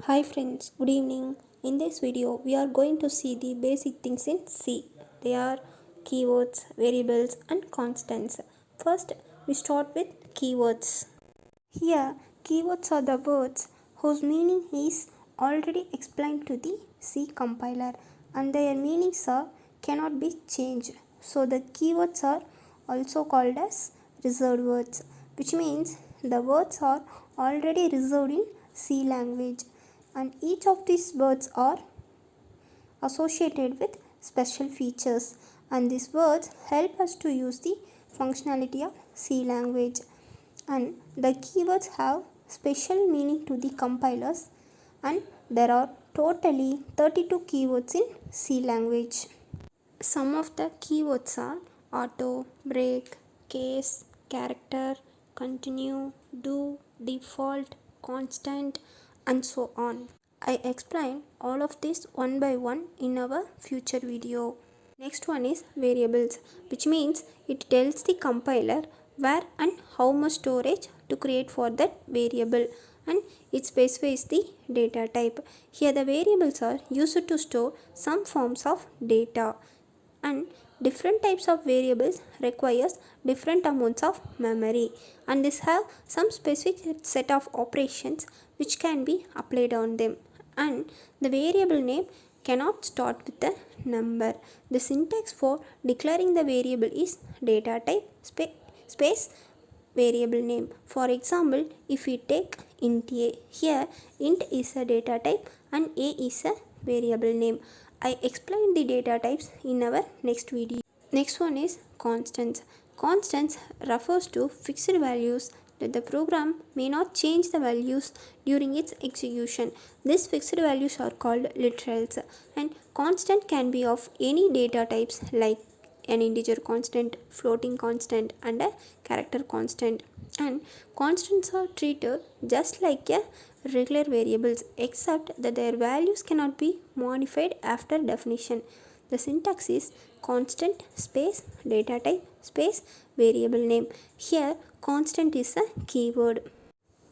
Hi friends, good evening. In this video, we are going to see the basic things in C. They are keywords, variables and constants. First, we start with keywords. Here, keywords are the words whose meaning is already explained to the C compiler and their meanings cannot be changed. So the keywords are also called as reserved words, which means the words are already reserved in C language, and each of these words are associated with special features, and these words help us to use the functionality of C language. And the keywords have special meaning to the compilers, and there are totally 32 keywords in C language. Some of the keywords are auto, break, case, character, continue, do, default, constant, and so on. I explain all of this one by one in our future video. Next one is variables, which means it tells the compiler where and how much storage to create for that variable, and it specifies the data type. Here the variables are used to store some forms of data, and different types of variables requires different amounts of memory, and this have some specific set of operations which can be applied on them, and the variable name cannot start with a number. The syntax for declaring the variable is data type space variable name. For example, if we take int a, here int is a data type and a is a variable name. I explained the data types in our next video. Next one is constants. Constants refers to fixed values that the program may not change the values during its execution. These fixed values are called literals, and constant can be of any data types like an integer constant, floating constant and a character constant. And constants are treated just like a regular variables, except that their values cannot be modified after definition. The syntax is constant space data type space variable name. Here constant is a keyword.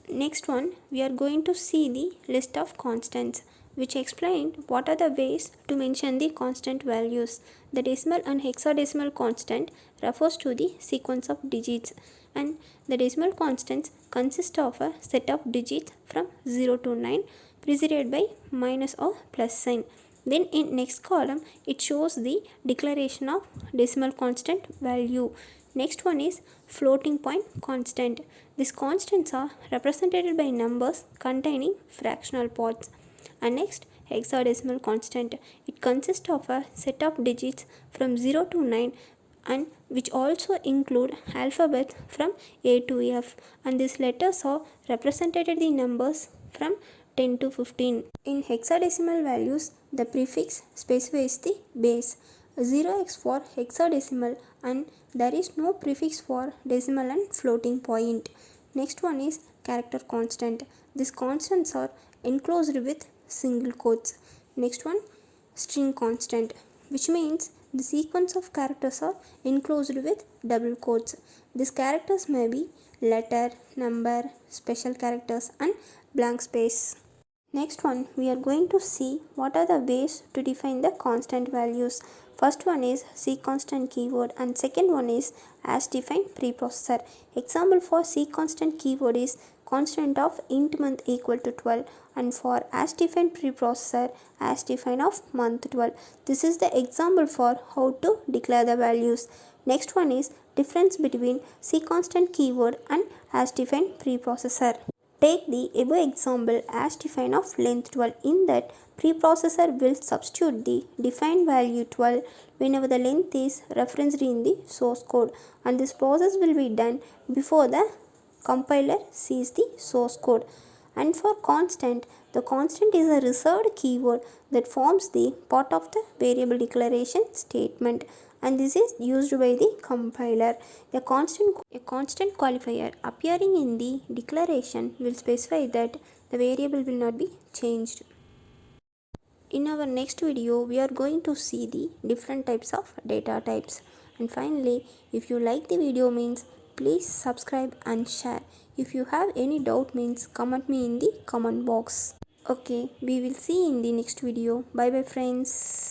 Next one, we are going to see the list of constants, which explain what are the ways to mention the constant values. The decimal and hexadecimal constant refers to the sequence of digits, and the decimal constants consist of a set of digits from 0 to 9 preceded by minus or plus sign. Then in next column it shows the declaration of decimal constant value. Next one is floating point constant. These constants are represented by numbers containing fractional parts. And next, hexadecimal constant. It consists of a set of digits from 0 to 9, and which also include alphabets from A to F, and these letters are represented in numbers from 10 to 15. In hexadecimal values, the prefix specifies the base. 0x for hexadecimal, and there is no prefix for decimal and floating point. Next one is character constant. These constants are enclosed with single quotes. Next one, string constant, which means the sequence of characters are enclosed with double quotes. These characters may be letter, number, special characters and blank space. Next one, we are going to see what are the ways to define the constant values. First one is C constant keyword, and second one is as defined preprocessor. Example for C constant keyword is constant of int month equal to 12, and for as defined preprocessor as defined of month 12. This is the example for how to declare the values. Next one is difference between C constant keyword and as defined preprocessor. Take the above example as defined of length 12. In that, preprocessor will substitute the defined value 12 whenever the length is referenced in the source code, and this process will be done before the compiler sees the source code. And for constant, the constant is a reserved keyword that forms the part of the variable declaration statement, and this is used by the compiler. A constant qualifier appearing in the declaration will specify that the variable will not be changed. In our next video, we are going to see the different types of data types. And finally, if you like the video means please subscribe and share. If you have any doubt means comment me in the comment box. Okay, we will see in the next video. Bye bye friends.